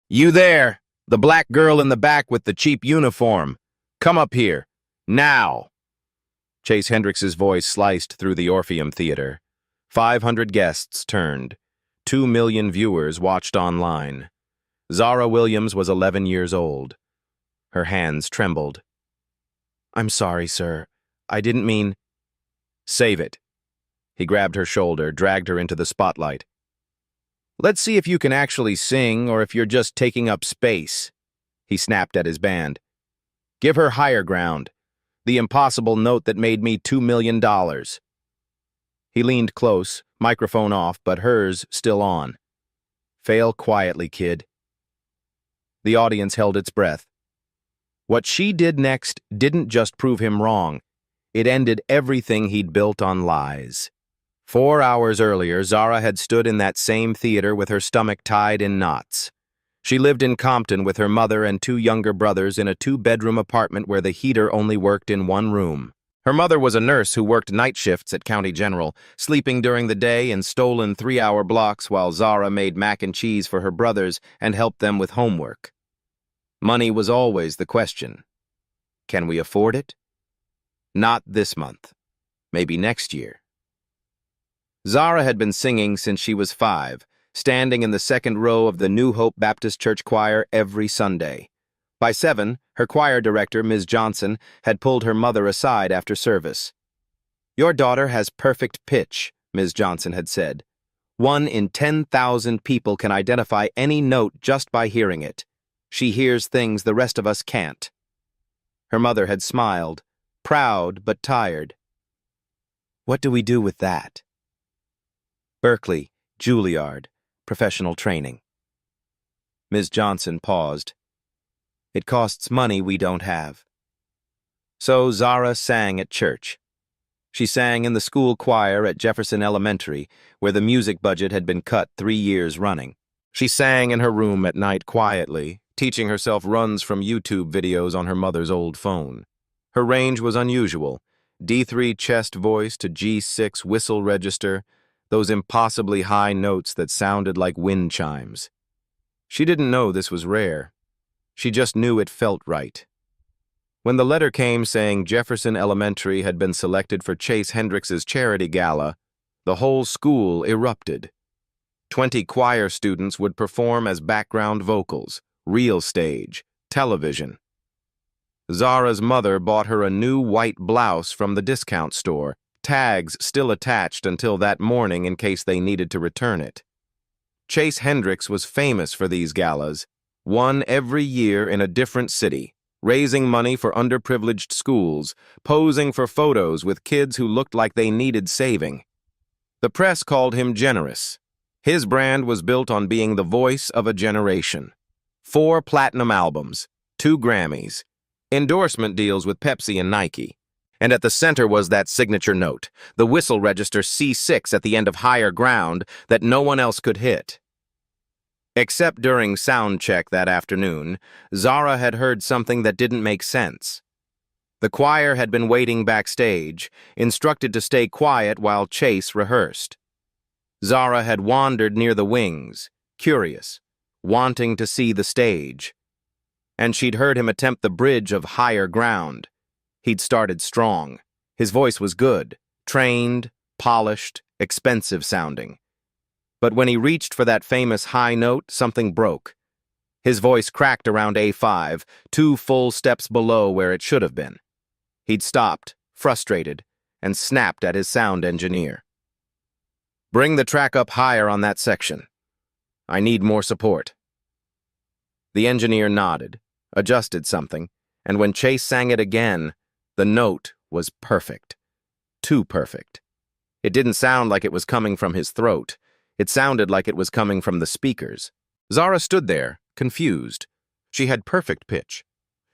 You there, the black girl in the back with the cheap uniform. Come up here. Now. Chase Hendricks's voice sliced through the Orpheum Theater. 500 guests turned. 2 million viewers watched online. Zara Williams was 11 years old. Her hands trembled. I'm sorry, sir. I didn't mean... Save it. He grabbed her shoulder, dragged her into the spotlight. Let's see if you can actually sing or if you're just taking up space. He snapped at his band. Give her higher ground. The impossible note that made me $2 million. He leaned close, microphone off, but hers still on. Fail quietly, kid. The audience held its breath. What she did next didn't just prove him wrong. It ended everything he'd built on lies. 4 hours earlier, Zara had stood in that same theater with her stomach tied in knots. She lived in Compton with her mother and 2 younger brothers in a 2-bedroom apartment where the heater only worked in 1 room. Her mother was a nurse who worked night shifts at County General, sleeping during the day in stolen 3-hour blocks while Zara made mac and cheese for her brothers and helped them with homework. Money was always the question. Can we afford it? Not this month. Maybe next year. Zara had been singing since she was 5, standing in the second row of the New Hope Baptist Church choir every Sunday. By 7, her choir director, Ms. Johnson, had pulled her mother aside after service. Your daughter has perfect pitch, Ms. Johnson had said. 1 in 10,000 people can identify any note just by hearing it. She hears things the rest of us can't. Her mother had smiled, proud but tired. What do we do with that? Berkeley, Juilliard, professional training. Ms. Johnson paused. It costs money we don't have. So Zara sang at church. She sang in the school choir at Jefferson Elementary, where the music budget had been cut 3 years running. She sang in her room at night quietly, teaching herself runs from YouTube videos on her mother's old phone. Her range was unusual. D3 chest voice to G6 whistle register, those impossibly high notes that sounded like wind chimes. She didn't know this was rare. She just knew it felt right. When the letter came saying Jefferson Elementary had been selected for Chase Hendricks's charity gala, the whole school erupted. 20 choir students would perform as background vocals, real stage, television. Zara's mother bought her a new white blouse from the discount store, tags still attached until that morning in case they needed to return it. Chase Hendricks was famous for these galas, one every year in a different city, raising money for underprivileged schools, posing for photos with kids who looked like they needed saving. The press called him generous. His brand was built on being the voice of a generation. 4 platinum albums, 2 Grammys, endorsement deals with Pepsi and Nike. And at the center was that signature note, the whistle register C6 at the end of higher ground that no one else could hit. Except during sound check that afternoon, Zara had heard something that didn't make sense. The choir had been waiting backstage, instructed to stay quiet while Chase rehearsed. Zara had wandered near the wings, curious, wanting to see the stage. And she'd heard him attempt the bridge of higher ground. He'd started strong. His voice was good, trained, polished, expensive sounding. But when he reached for that famous high note, something broke. His voice cracked around A5, 2 full steps below where it should have been. He'd stopped, frustrated, and snapped at his sound engineer. Bring the track up higher on that section. I need more support. The engineer nodded, adjusted something, and when Chase sang it again, the note was perfect. Too perfect. It didn't sound like it was coming from his throat. It sounded like it was coming from the speakers. Zara stood there, confused. She had perfect pitch.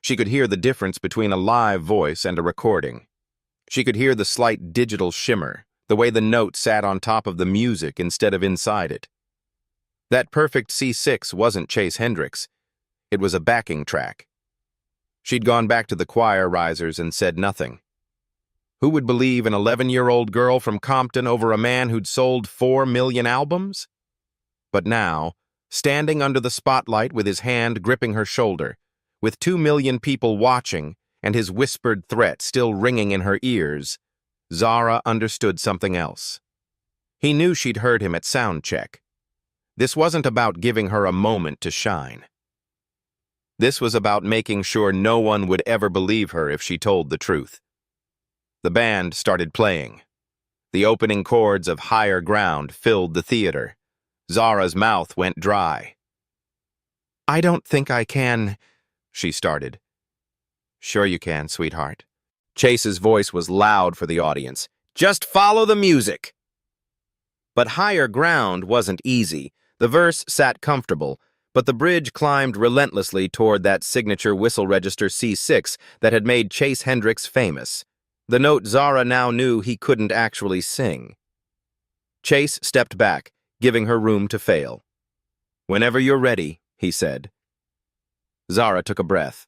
She could hear the difference between a live voice and a recording. She could hear the slight digital shimmer, the way the note sat on top of the music instead of inside it. That perfect C6 wasn't Chase Hendricks. It was a backing track. She'd gone back to the choir risers and said nothing. Who would believe an 11-year-old girl from Compton over a man who'd sold 4 million albums? But now, standing under the spotlight with his hand gripping her shoulder, with 2 million people watching and his whispered threat still ringing in her ears, Zara understood something else. He knew she'd heard him at sound check. This wasn't about giving her a moment to shine. This was about making sure no one would ever believe her if she told the truth. The band started playing. The opening chords of Higher Ground filled the theater. Zara's mouth went dry. "I don't think I can," she started. "Sure you can, sweetheart." Chase's voice was loud for the audience. "Just follow the music." But Higher Ground wasn't easy. The verse sat comfortable, but the bridge climbed relentlessly toward that signature whistle register C6 that had made Chase Hendricks famous. The note Zara now knew he couldn't actually sing. Chase stepped back, giving her room to fail. "Whenever you're ready," he said. Zara took a breath.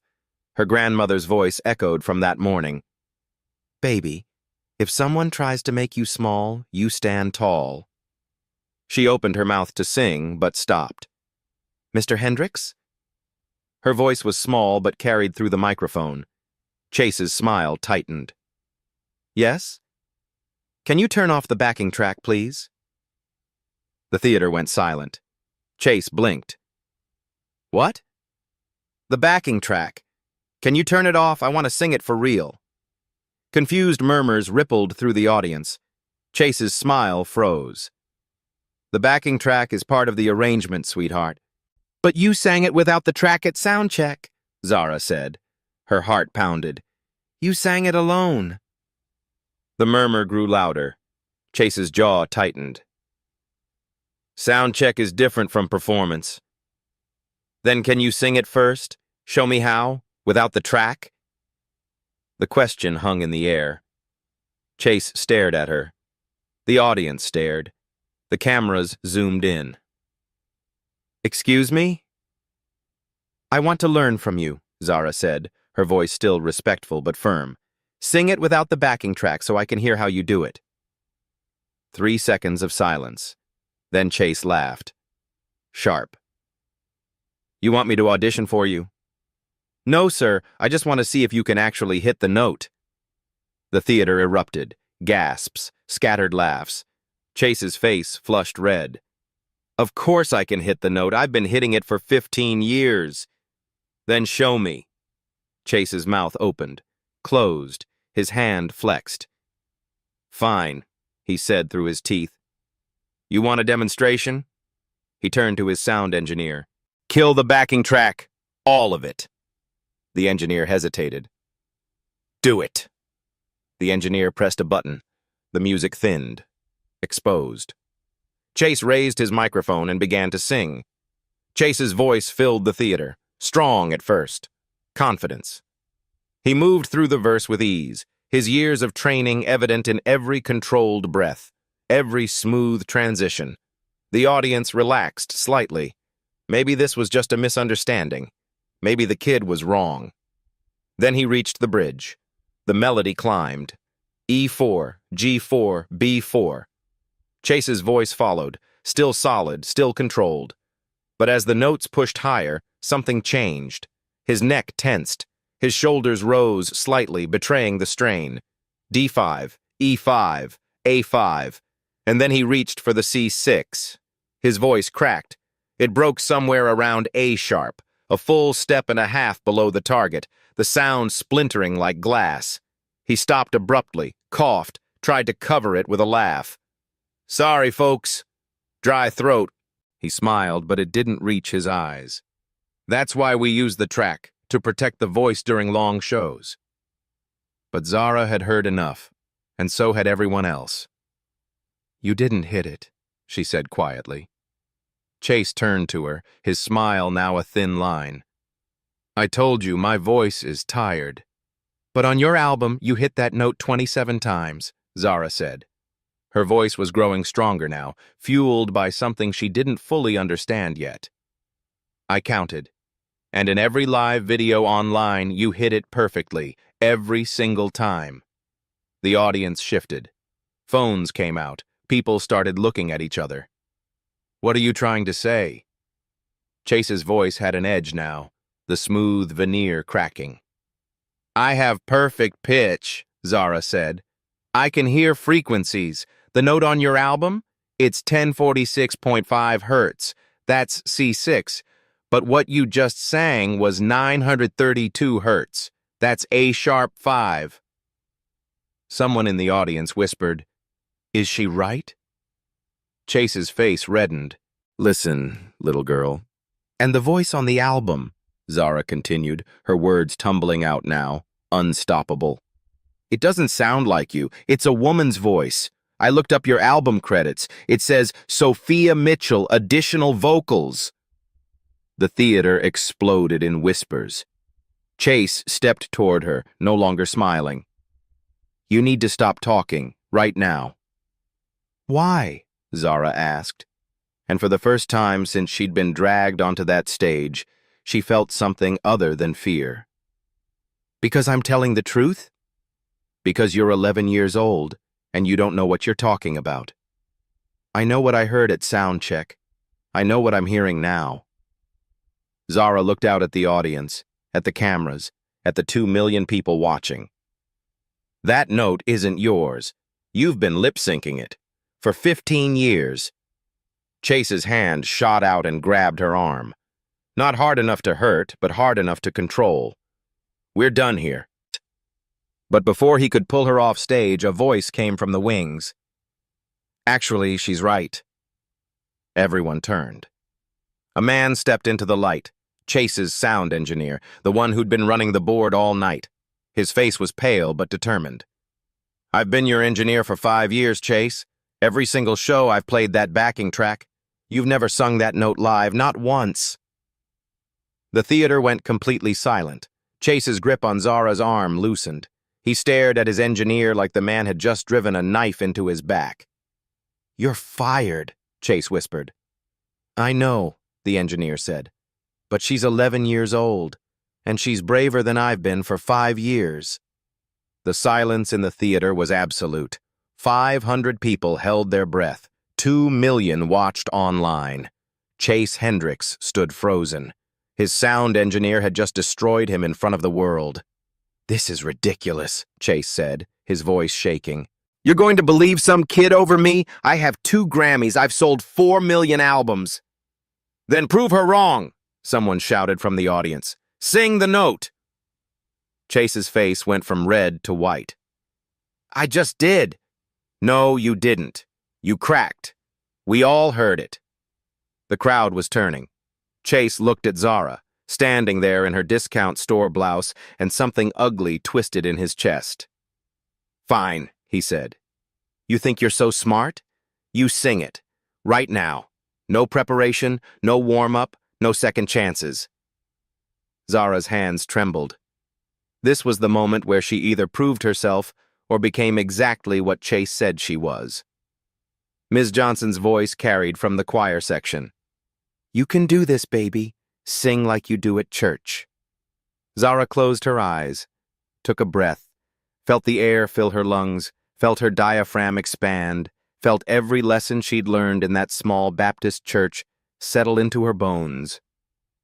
Her grandmother's voice echoed from that morning. "Baby, if someone tries to make you small, you stand tall." She opened her mouth to sing, but stopped. "Mr. Hendricks?" Her voice was small but carried through the microphone. Chase's smile tightened. "Yes? Can you turn off the backing track, please?" The theater went silent. Chase blinked. "What?" "The backing track. Can you turn it off? I want to sing it for real." Confused murmurs rippled through the audience. Chase's smile froze. "The backing track is part of the arrangement, sweetheart." "But you sang it without the track at sound check," Zara said. Her heart pounded. "You sang it alone." The murmur grew louder. Chase's jaw tightened. "Sound check is different from performance." "Then can you sing it first? Show me how, without the track?" The question hung in the air. Chase stared at her. The audience stared. The cameras zoomed in. "Excuse me?" "I want to learn from you," Zara said, her voice still respectful but firm. "Sing it without the backing track so I can hear how you do it." 3 seconds of silence. Then Chase laughed. Sharp. "You want me to audition for you?" "No, sir. I just want to see if you can actually hit the note." The theater erupted. Gasps, scattered laughs. Chase's face flushed red. "Of course I can hit the note. I've been hitting it for 15 years. "Then show me." Chase's mouth opened, closed, his hand flexed. "Fine," he said through his teeth. "You want a demonstration?" He turned to his sound engineer. "Kill the backing track. All of it." The engineer hesitated. "Do it." The engineer pressed a button. The music thinned. Exposed. Chase raised his microphone and began to sing. Chase's voice filled the theater, strong at first. Confidence. He moved through the verse with ease, his years of training evident in every controlled breath, every smooth transition. The audience relaxed slightly. Maybe this was just a misunderstanding. Maybe the kid was wrong. Then he reached the bridge. The melody climbed. E4, G4, B4. Chase's voice followed, still solid, still controlled. But as the notes pushed higher, something changed. His neck tensed. His shoulders rose slightly, betraying the strain. D5, E5, A5. And then he reached for the C6. His voice cracked. It broke somewhere around A sharp, a full step and a half below the target, the sound splintering like glass. He stopped abruptly, coughed, tried to cover it with a laugh. "Sorry, folks. Dry throat." He smiled, but it didn't reach his eyes. "That's why we use the track, to protect the voice during long shows." But Zara had heard enough, and so had everyone else. "You didn't hit it," she said quietly. Chase turned to her, his smile now a thin line. "I told you my voice is tired." "But on your album, you hit that note 27 times, Zara said. Her voice was growing stronger now, fueled by something she didn't fully understand yet. "I counted. And in every live video online, you hit it perfectly, every single time." The audience shifted. Phones came out. People started looking at each other. "What are you trying to say?" Chase's voice had an edge now, the smooth veneer cracking. I have perfect pitch, Zara said. I can hear frequencies. The note on your album? It's 1046.5 hertz. That's C6. But what you just sang was 932 hertz. That's A-sharp 5. Someone in the audience whispered, Is she right? Chase's face reddened. Listen, little girl. And the voice on the album, Zara continued, her words tumbling out now, unstoppable. It doesn't sound like you. It's a woman's voice. I looked up your album credits. It says Sophia Mitchell, additional vocals. The theater exploded in whispers. Chase stepped toward her, no longer smiling. You need to stop talking, right now. Why? Zara asked. And for the first time since she'd been dragged onto that stage, she felt something other than fear. Because I'm telling the truth? Because you're 11 years old, and you don't know what you're talking about. I know what I heard at sound check. I know what I'm hearing now. Zara looked out at the audience, at the cameras, at the 2 million people watching. That note isn't yours. You've been lip-syncing it. For 15 years. Chase's hand shot out and grabbed her arm. Not hard enough to hurt, but hard enough to control. We're done here. But before he could pull her off stage, a voice came from the wings. Actually, she's right. Everyone turned. A man stepped into the light, Chase's sound engineer, the one who'd been running the board all night. His face was pale but determined. I've been your engineer for 5 years, Chase. Every single show I've played that backing track. You've never sung that note live, not once. The theater went completely silent. Chase's grip on Zara's arm loosened. He stared at his engineer like the man had just driven a knife into his back. You're fired, Chase whispered. I know, the engineer said. But she's 11 years old, and she's braver than I've been for 5 years. The silence in the theater was absolute. 500 people held their breath. 2 million watched online. Chase Hendricks stood frozen. His sound engineer had just destroyed him in front of the world. This is ridiculous, Chase said, his voice shaking. You're going to believe some kid over me? I have 2 Grammys. I've sold 4 million albums. Then prove her wrong, someone shouted from the audience. Sing the note. Chase's face went from red to white. I just did. No, you didn't. You cracked. We all heard it. The crowd was turning. Chase looked at Zara, standing there in her discount store blouse and something ugly twisted in his chest. Fine, he said. You think you're so smart? You sing it. Right now. No preparation, no warm-up, no second chances. Zara's hands trembled. This was the moment where she either proved herself or became exactly what Chase said she was. Ms. Johnson's voice carried from the choir section. You can do this, baby. Sing like you do at church. Zara closed her eyes, took a breath, felt the air fill her lungs, felt her diaphragm expand, felt every lesson she'd learned in that small Baptist church settle into her bones.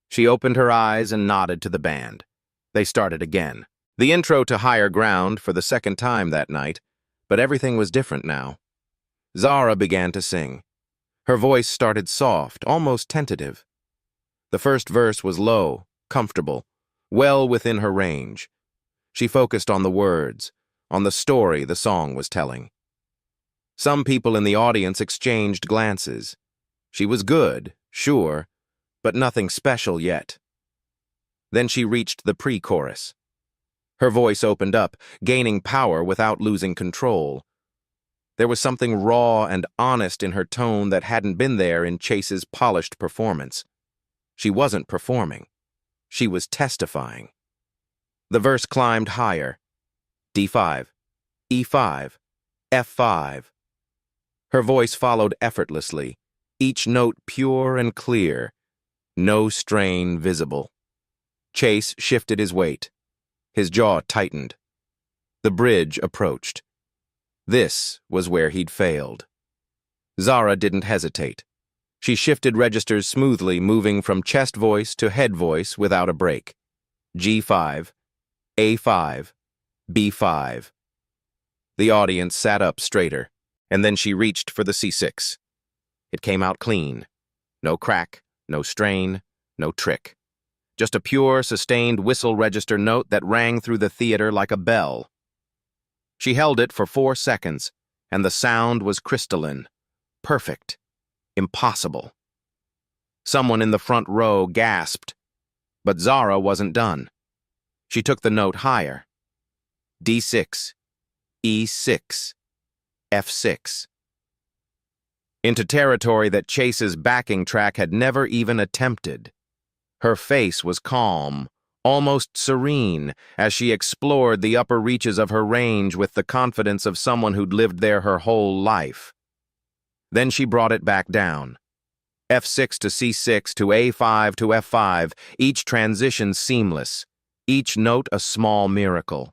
She opened her eyes and nodded to the band. They started again. The intro to Higher Ground for the second time that night, but everything was different now. Zara began to sing. Her voice started soft, almost tentative. The first verse was low, comfortable, well within her range. She focused on the words, on the story the song was telling. Some people in the audience exchanged glances. She was good, sure, but nothing special yet. Then she reached the pre-chorus. Her voice opened up, gaining power without losing control. There was something raw and honest in her tone that hadn't been there in Chase's polished performance. She wasn't performing. She was testifying. The verse climbed higher. D5, E5, F5. Her voice followed effortlessly, each note pure and clear, no strain visible. Chase shifted his weight. His jaw tightened. The bridge approached. This was where he'd failed. Zara didn't hesitate. She shifted registers smoothly, moving from chest voice to head voice without a break. G5, A5, B5. The audience sat up straighter, and then she reached for the C6. It came out clean. No crack, no strain, no trick. Just a pure, sustained whistle register note that rang through the theater like a bell. She held it for 4 seconds, and the sound was crystalline. Perfect. Impossible. Someone in the front row gasped, but Zara wasn't done. She took the note higher. D6, E6, F6. Into territory that Chase's backing track had never even attempted. Her face was calm, almost serene, as she explored the upper reaches of her range with the confidence of someone who'd lived there her whole life. Then she brought it back down. F6 to C6 to A5 to F5, each transition seamless, each note a small miracle.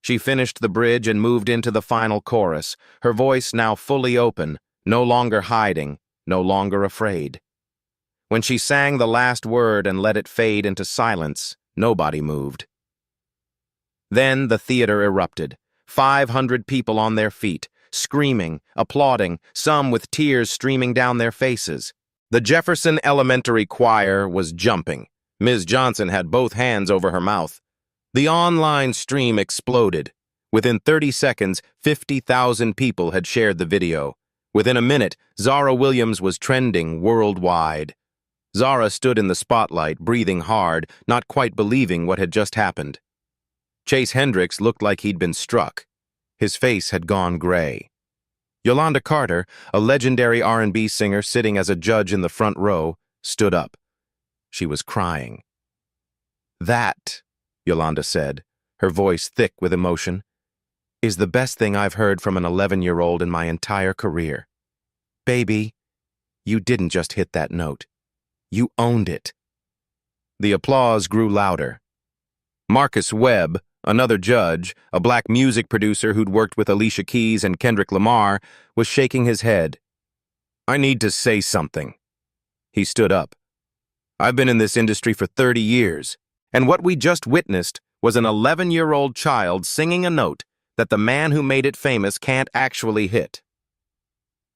She finished the bridge and moved into the final chorus, her voice now fully open, no longer hiding, no longer afraid. When she sang the last word and let it fade into silence, nobody moved. Then the theater erupted, 500 people on their feet, screaming, applauding, some with tears streaming down their faces. The Jefferson Elementary Choir was jumping. Ms. Johnson had both hands over her mouth. The online stream exploded. Within 30 seconds, 50,000 people had shared the video. Within a minute, Zara Williams was trending worldwide. Zara stood in the spotlight, breathing hard, not quite believing what had just happened. Chase Hendricks looked like he'd been struck. His face had gone gray. Yolanda Carter, a legendary R&B singer sitting as a judge in the front row, stood up. She was crying. "That," Yolanda said, her voice thick with emotion, "is the best thing I've heard from an 11-year-old in my entire career. Baby, you didn't just hit that note. You owned it." The applause grew louder. Marcus Webb, another judge, a black music producer who'd worked with Alicia Keys and Kendrick Lamar, was shaking his head. "I need to say something." He stood up. "I've been in this industry for 30 years, and what we just witnessed was an 11-year-old child singing a note that the man who made it famous can't actually hit."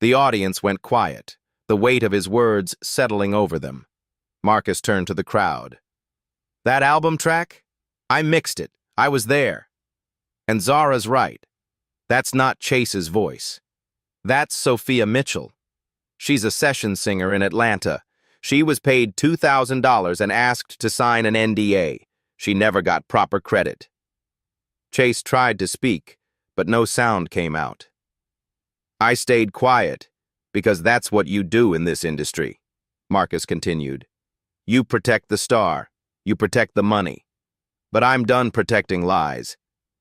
The audience went quiet, the weight of his words settling over them. Marcus turned to the crowd. "That album track? I mixed it. I was there. And Zara's right. That's not Chase's voice. That's Sophia Mitchell. She's a session singer in Atlanta. She was paid $2,000 and asked to sign an NDA. She never got proper credit." Chase tried to speak, but no sound came out. "I stayed quiet because that's what you do in this industry," Marcus continued. "You protect the star. You protect the money. But I'm done protecting lies,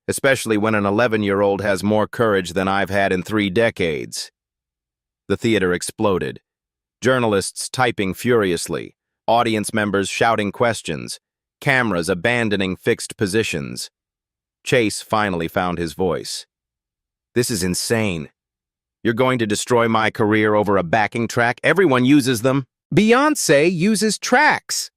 especially when an 11-year-old has more courage than I've had in 3 decades. The theater exploded. Journalists typing furiously, audience members shouting questions, cameras abandoning fixed positions. Chase finally found his voice. "This is insane. You're going to destroy my career over a backing track? Everyone uses them. Beyoncé uses tracks."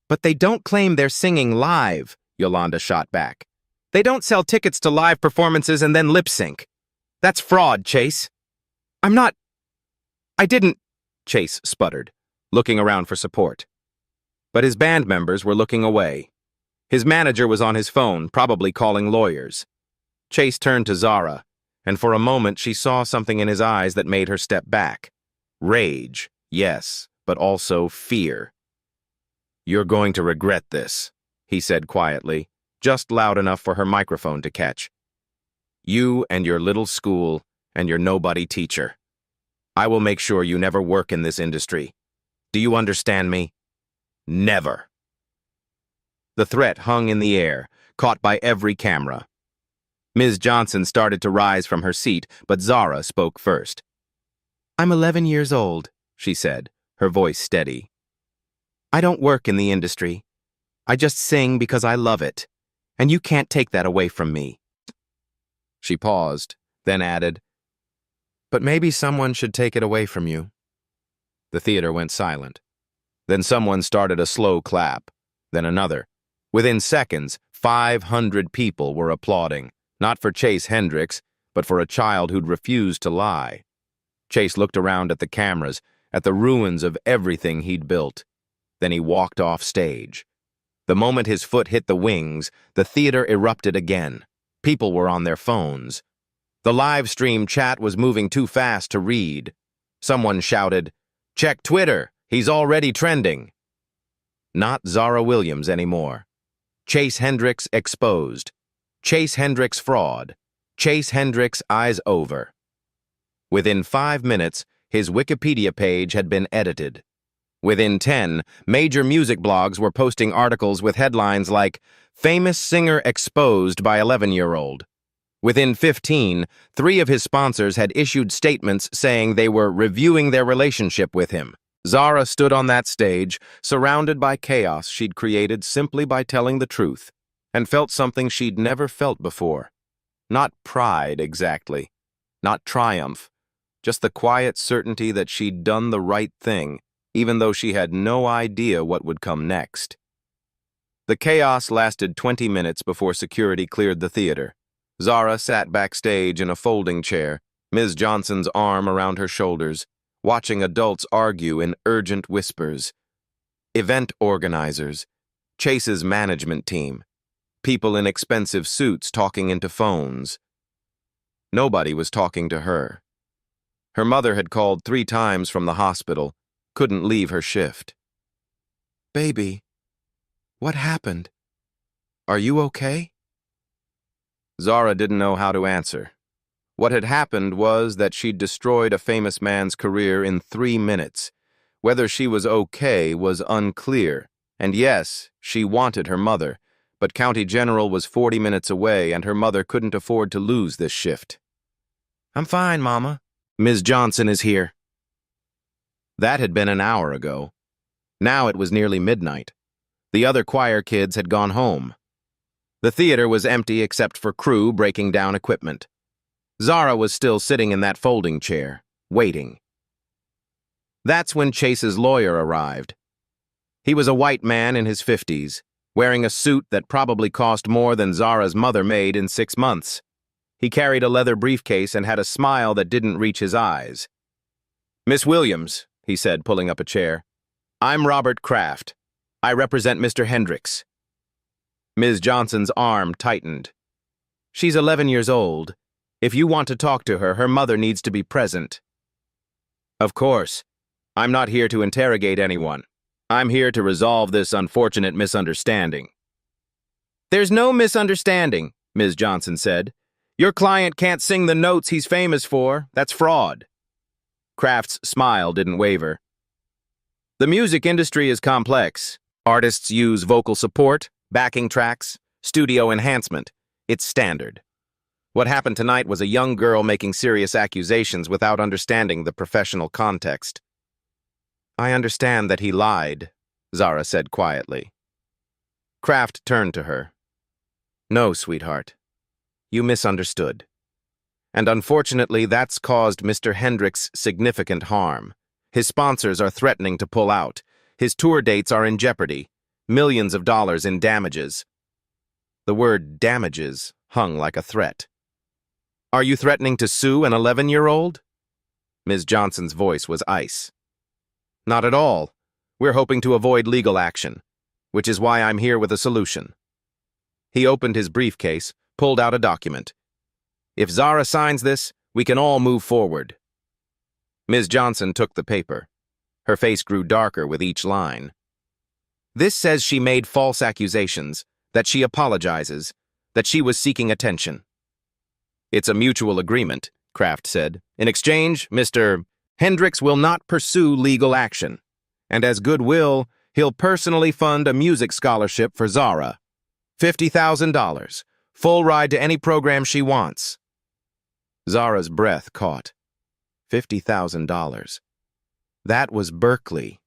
"But they don't claim they're singing live," Yolanda shot back. "They don't sell tickets to live performances and then lip sync. That's fraud, Chase." I didn't," Chase sputtered, looking around for support. But his band members were looking away. His manager was on his phone, probably calling lawyers. Chase turned to Zara, and for a moment she saw something in his eyes that made her step back. Rage, yes, but also fear. "You're going to regret this," he said quietly, just loud enough for her microphone to catch. "You and your little school and your nobody teacher. I will make sure you never work in this industry. Do you understand me? Never." The threat hung in the air, caught by every camera. Ms. Johnson started to rise from her seat, but Zara spoke first. "I'm 11 years old," she said, her voice steady. "I don't work in the industry. I just sing because I love it, and you can't take that away from me." She paused, then added, "But maybe someone should take it away from you." The theater went silent. Then someone started a slow clap, then another. Within seconds, 500 people were applauding, not for Chase Hendricks, but for a child who'd refused to lie. Chase looked around at the cameras, at the ruins of everything he'd built. Then he walked off stage. The moment his foot hit the wings, the theater erupted again. People were on their phones. The live stream chat was moving too fast to read. Someone shouted, "Check Twitter, he's already trending." Not Zara Williams anymore. Chase Hendricks exposed. Chase Hendricks fraud. Chase Hendricks eyes over. Within 5 minutes, his Wikipedia page had been edited. Within 10, major music blogs were posting articles with headlines like, "Famous singer exposed by 11-year-old." Within 15, 3 of his sponsors had issued statements saying they were reviewing their relationship with him. Zara stood on that stage, surrounded by chaos she'd created simply by telling the truth, and felt something she'd never felt before. Not pride, exactly. Not triumph. Just the quiet certainty that she'd done the right thing, even though she had no idea what would come next. The chaos lasted 20 minutes before security cleared the theater. Zara sat backstage in a folding chair, Ms. Johnson's arm around her shoulders, watching adults argue in urgent whispers. Event organizers, Chase's management team, people in expensive suits talking into phones. Nobody was talking to her. Her mother had called 3 times from the hospital, couldn't leave her shift. "Baby, what happened? Are you okay?" Zara didn't know how to answer. What had happened was that she'd destroyed a famous man's career in 3 minutes. Whether she was okay was unclear, and yes, she wanted her mother, but County General was 40 minutes away and her mother couldn't afford to lose this shift. "I'm fine, Mama. Ms. Johnson is here." That had been an hour ago. Now it was nearly midnight. The other choir kids had gone home. The theater was empty except for crew breaking down equipment. Zara was still sitting in that folding chair, waiting. That's when Chase's lawyer arrived. He was a white man in his 50s, wearing a suit that probably cost more than Zara's mother made in 6 months. He carried a leather briefcase and had a smile that didn't reach his eyes. "Miss Williams," he said, pulling up a chair, "I'm Robert Kraft. I represent Mr. Hendricks." Ms. Johnson's arm tightened. "She's 11 years old. If you want to talk to her, her mother needs to be present." "Of course. I'm not here to interrogate anyone. I'm here to resolve this unfortunate misunderstanding." "There's no misunderstanding," Ms. Johnson said. "Your client can't sing the notes he's famous for. That's fraud." Kraft's smile didn't waver. "The music industry is complex. Artists use vocal support, backing tracks, studio enhancement. It's standard. What happened tonight was a young girl making serious accusations without understanding the professional context." "I understand that he lied," Zara said quietly. Kraft turned to her. "No, sweetheart. You misunderstood. And unfortunately, that's caused Mr. Hendricks significant harm. His sponsors are threatening to pull out. His tour dates are in jeopardy. Millions of dollars in damages." The word damages hung like a threat. "Are you threatening to sue an 11-year-old? Ms. Johnson's voice was ice. "Not at all. We're hoping to avoid legal action, which is why I'm here with a solution." He opened his briefcase, pulled out a document. "If Zara signs this, we can all move forward." Ms. Johnson took the paper. Her face grew darker with each line. "This says she made false accusations, that she apologizes, that she was seeking attention." "It's a mutual agreement," Kraft said. "In exchange, Mr. Hendricks will not pursue legal action. And as goodwill, he'll personally fund a music scholarship for Zara. $50,000. Full ride to any program she wants." Zara's breath caught. $50,000. That was Berkeley.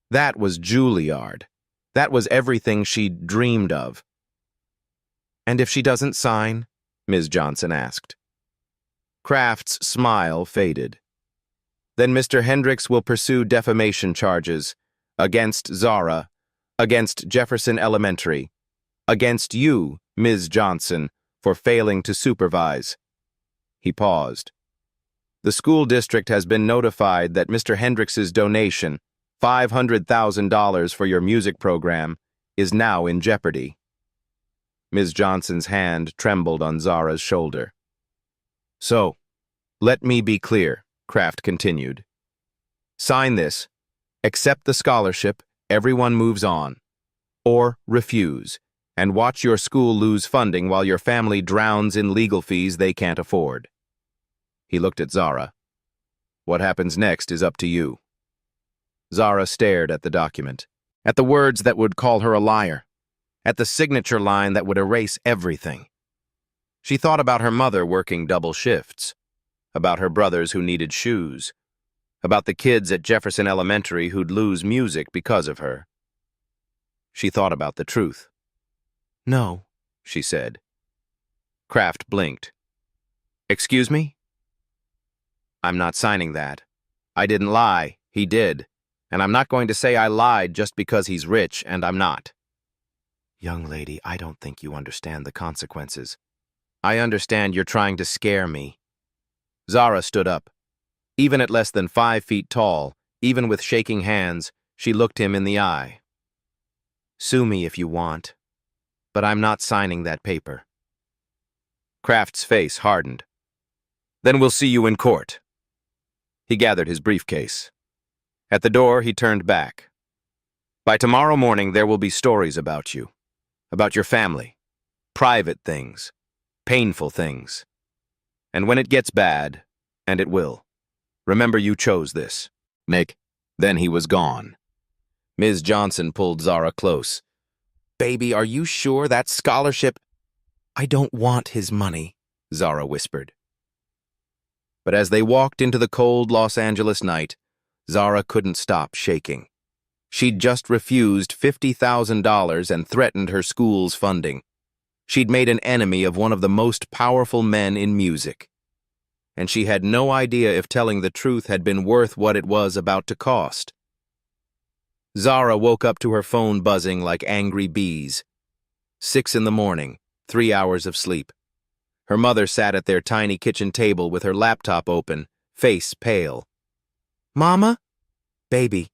That was Juilliard. That was everything she'd dreamed of. "And if she doesn't sign?" Ms. Johnson asked. Kraft's smile faded. Then Mr. Hendricks will pursue defamation charges against Zara, against Jefferson Elementary, against you, Ms. Johnson, for failing to supervise." He paused. "The school district has been notified that Mr. Hendricks's donation, $500,000 for your music program, is now in jeopardy." Ms. Johnson's hand trembled on Zara's shoulder. "So, let me be clear," Kraft continued. "Sign this, accept the scholarship, everyone moves on, or refuse, and watch your school lose funding while your family drowns in legal fees they can't afford." He looked at Zara. "What happens next is up to you." Zara stared at the document, at the words that would call her a liar, at the signature line that would erase everything. She thought about her mother working double shifts, about her brothers who needed shoes, about the kids at Jefferson Elementary who'd lose music because of her. She thought about the truth. "No," she said. Kraft blinked. "Excuse me?" "I'm not signing that. I didn't lie, he did. And I'm not going to say I lied just because he's rich, and I'm not." "Young lady, I don't think you understand the consequences." "I understand you're trying to scare me." Zara stood up. Even at less than 5 feet tall, even with shaking hands, she looked him in the eye. "Sue me if you want, but I'm not signing that paper." Kraft's face hardened. "Then we'll see you in court." He gathered his briefcase. At the door, he turned back. "By tomorrow morning, there will be stories about you, about your family, private things, painful things. And when it gets bad, and it will, remember you chose this." Nick. Then he was gone. Ms. Johnson pulled Zara close. "Baby, are you sure that scholarship—" "I don't want his money," Zara whispered. But as they walked into the cold Los Angeles night, Zara couldn't stop shaking. She'd just refused $50,000 and threatened her school's funding. She'd made an enemy of one of the most powerful men in music. And she had no idea if telling the truth had been worth what it was about to cost. Zara woke up to her phone buzzing like angry bees. 6 in the morning, 3 hours of sleep. Her mother sat at their tiny kitchen table with her laptop open, face pale. "Mama? Baby,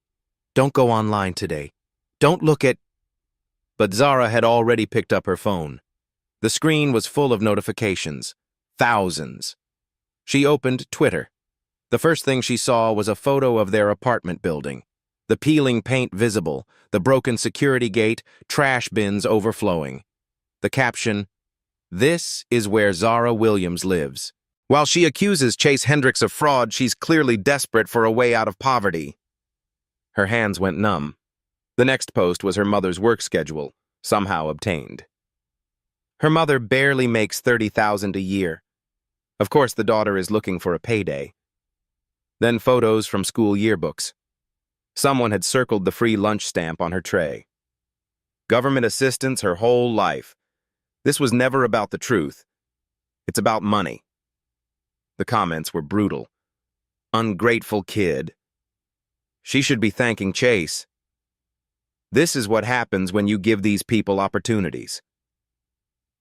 don't go online today. Don't look at—" But Zara had already picked up her phone. The screen was full of notifications. Thousands. She opened Twitter. The first thing she saw was a photo of their apartment building. The peeling paint visible, the broken security gate, trash bins overflowing. The caption, "This is where Zara Williams lives. While she accuses Chase Hendricks of fraud, she's clearly desperate for a way out of poverty." Her hands went numb. The next post was her mother's work schedule, somehow obtained. Her mother barely makes $30,000 a year. Of course, the daughter is looking for a payday. Then photos from school yearbooks. Someone had circled the free lunch stamp on her tray. Government assistance her whole life. This was never about the truth. It's about money. The comments were brutal. "Ungrateful kid. She should be thanking Chase. This is what happens when you give these people opportunities."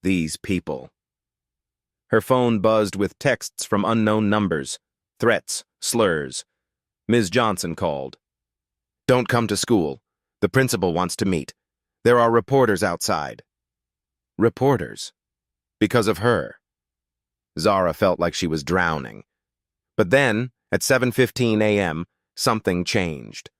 These people. Her phone buzzed with texts from unknown numbers, threats, slurs. Ms. Johnson called. "Don't come to school. The principal wants to meet. There are reporters outside." Reporters. Because of her. Zara felt like she was drowning. But then, at 7:15 a.m., something changed.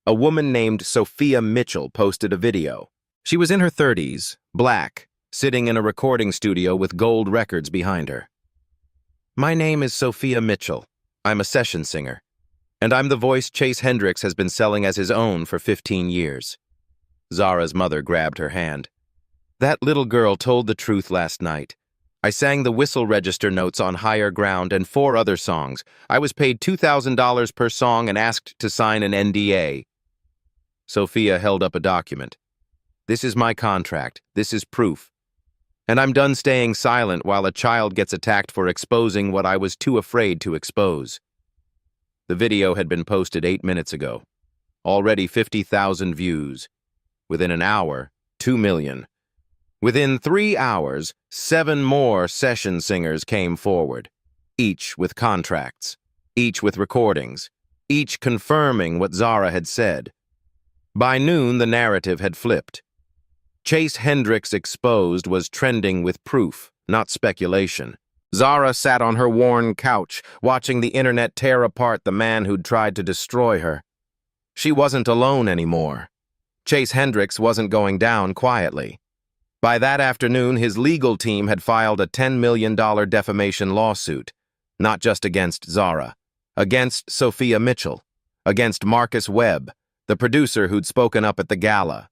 A woman named Sophia Mitchell posted a video. She was in her 30s, black, sitting in a recording studio with gold records behind her. "My name is Sophia Mitchell. I'm a session singer. And I'm the voice Chase Hendricks has been selling as his own for 15 years. Zara's mother grabbed her hand. "That little girl told the truth last night. I sang the whistle register notes on Higher Ground and 4 other songs. I was paid $2,000 per song and asked to sign an NDA. Sophia held up a document. "This is my contract. This is proof. And I'm done staying silent while a child gets attacked for exposing what I was too afraid to expose." The video had been posted 8 minutes ago. Already 50,000 views. Within an hour, 2 million. Within 3 hours, 7 more session singers came forward, each with contracts, each with recordings, each confirming what Zara had said. By noon, the narrative had flipped. Chase Hendricks Exposed was trending with proof, not speculation. Zara sat on her worn couch, watching the internet tear apart the man who'd tried to destroy her. She wasn't alone anymore. Chase Hendricks wasn't going down quietly. By that afternoon, his legal team had filed a $10 million defamation lawsuit, not just against Zara, against Sophia Mitchell, against Marcus Webb, the producer who'd spoken up at the gala,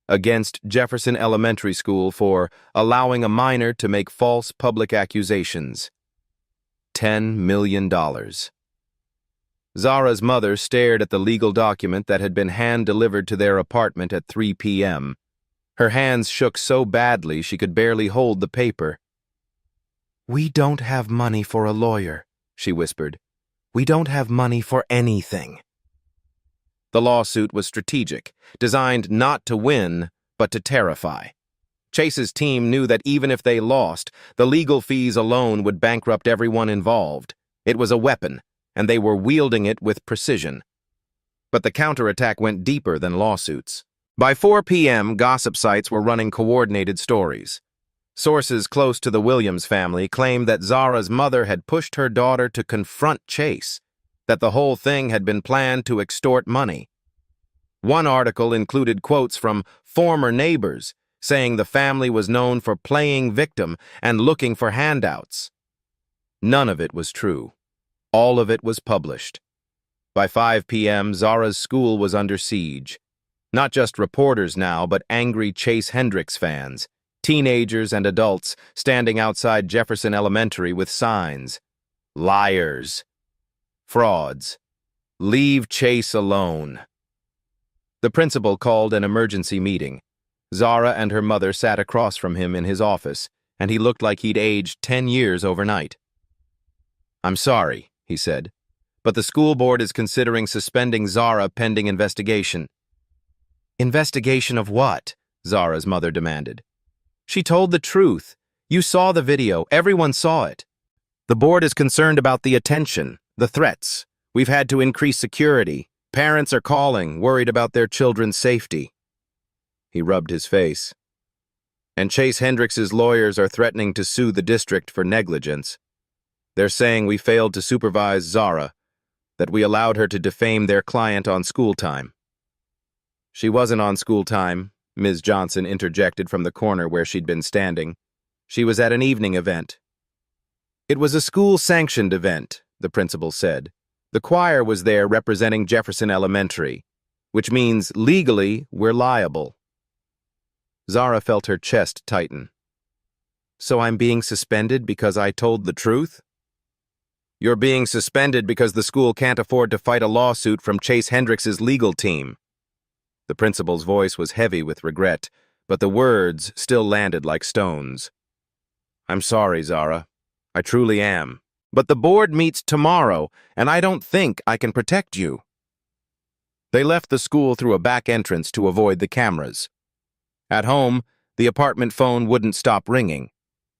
against Jefferson Elementary School for allowing a minor to make false public accusations. $10 million. Zara's mother stared at the legal document that had been hand-delivered to their apartment at 3 p.m. Her hands shook so badly she could barely hold the paper. "We don't have money for a lawyer," she whispered. "We don't have money for anything." The lawsuit was strategic, designed not to win, but to terrify. Chase's team knew that even if they lost, the legal fees alone would bankrupt everyone involved. It was a weapon, and they were wielding it with precision. But the counterattack went deeper than lawsuits. By 4 p.m., gossip sites were running coordinated stories. Sources close to the Williams family claimed that Zara's mother had pushed her daughter to confront Chase, that the whole thing had been planned to extort money. One article included quotes from former neighbors saying the family was known for playing victim and looking for handouts. None of it was true. All of it was published. By 5 p.m., Zara's school was under siege. Not just reporters now, but angry Chase Hendricks fans, teenagers and adults standing outside Jefferson Elementary with signs. Liars. Frauds. Leave Chase alone. The principal called an emergency meeting. Zara and her mother sat across from him in his office, and he looked like he'd aged 10 years overnight. "I'm sorry," he said, "but the school board is considering suspending Zara pending investigation." "Investigation of what?" Zara's mother demanded. "She told the truth. You saw the video. Everyone saw it. The board is concerned about the attention, the threats. We've had to increase security. Parents are calling, worried about their children's safety." He rubbed his face. "And Chase Hendricks's lawyers are threatening to sue the district for negligence. They're saying we failed to supervise Zara, that we allowed her to defame their client on school time." "She wasn't on school time," Ms. Johnson interjected from the corner where she'd been standing. "She was at an evening event." "It was a school-sanctioned event," the principal said. "The choir was there representing Jefferson Elementary, which means legally we're liable." Zara felt her chest tighten. "So I'm being suspended because I told the truth?" "You're being suspended because the school can't afford to fight a lawsuit from Chase Hendricks's legal team." The principal's voice was heavy with regret, but the words still landed like stones. "I'm sorry, Zara. I truly am. But the board meets tomorrow, and I don't think I can protect you." They left the school through a back entrance to avoid the cameras. At home, the apartment phone wouldn't stop ringing.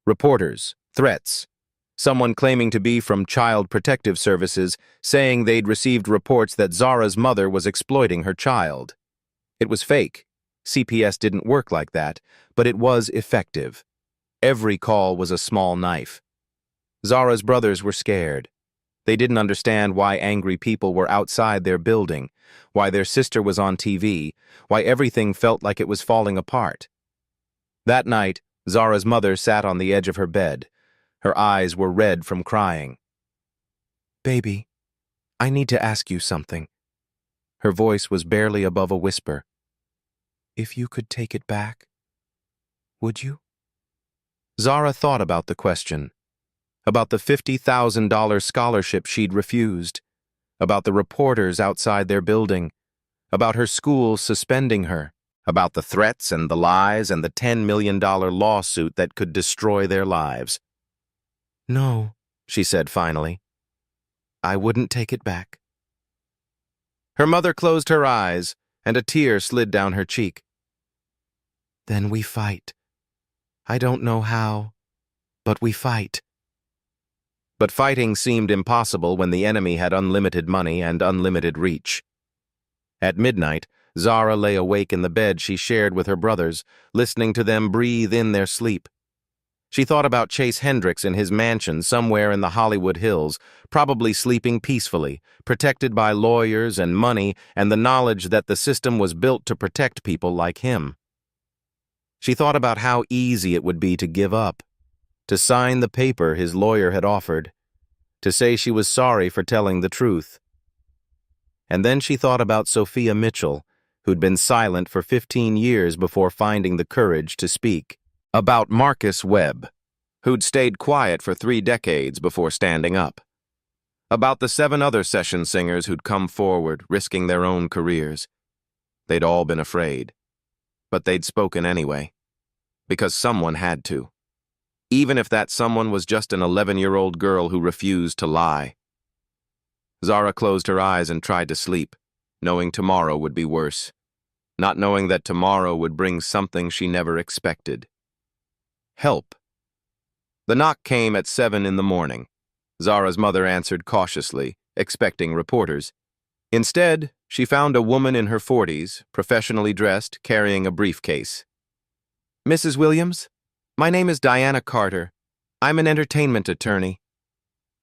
Reporters, threats. Someone claiming to be from Child Protective Services saying they'd received reports that Zara's mother was exploiting her child. It was fake. CPS didn't work like that, but it was effective. Every call was a small knife. Zara's brothers were scared. They didn't understand why angry people were outside their building, why their sister was on TV, why everything felt like it was falling apart. That night, Zara's mother sat on the edge of her bed. Her eyes were red from crying. "Baby, I need to ask you something." Her voice was barely above a whisper. "If you could take it back, would you?" Zara thought about the question, about the $50,000 scholarship she'd refused, about the reporters outside their building, about her school suspending her, about the threats and the lies and the $10 million lawsuit that could destroy their lives. "No," she said finally. "I wouldn't take it back." Her mother closed her eyes, and a tear slid down her cheek. "Then we fight. I don't know how, but we fight." But fighting seemed impossible when the enemy had unlimited money and unlimited reach. At midnight, Zara lay awake in the bed she shared with her brothers, listening to them breathe in their sleep. She thought about Chase Hendricks in his mansion somewhere in the Hollywood Hills, probably sleeping peacefully, protected by lawyers and money and the knowledge that the system was built to protect people like him. She thought about how easy it would be to give up, to sign the paper his lawyer had offered, to say she was sorry for telling the truth. And then she thought about Sophia Mitchell, who'd been silent for 15 years before finding the courage to speak, about Marcus Webb, who'd stayed quiet for 3 decades before standing up, about the 7 other session singers who'd come forward, risking their own careers. They'd all been afraid, but they'd spoken anyway, because someone had to. Even if that someone was just an 11-year-old girl who refused to lie. Zara closed her eyes and tried to sleep, knowing tomorrow would be worse, not knowing that tomorrow would bring something she never expected. Help. The knock came at 7 in the morning. Zara's mother answered cautiously, expecting reporters. Instead, she found a woman in her 40s, professionally dressed, carrying a briefcase. "Mrs. Williams? My name is Diana Carter. I'm an entertainment attorney.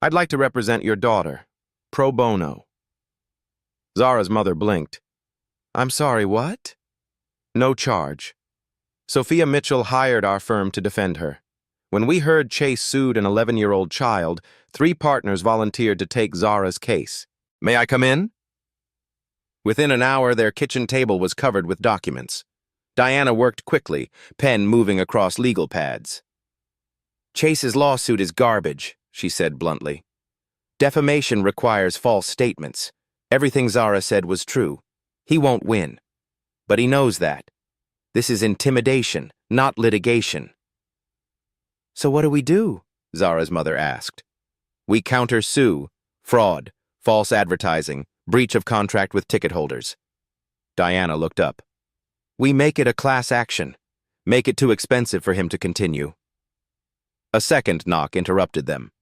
I'd like to represent your daughter, pro bono." Zara's mother blinked. "I'm sorry, what?" "No charge. Sophia Mitchell hired our firm to defend her. When we heard Chase sued an 11-year-old child, 3 partners volunteered to take Zara's case. May I come in?" Within an hour, their kitchen table was covered with documents. Diana worked quickly, pen moving across legal pads. "Chase's lawsuit is garbage," she said bluntly. "Defamation requires false statements. Everything Zara said was true. He won't win. But he knows that. This is intimidation, not litigation." "So what do we do?" Zara's mother asked. "We counter-sue, fraud, false advertising, breach of contract with ticket holders." Diana looked up. "We make it a class action. Make it too expensive for him to continue." A second knock interrupted them.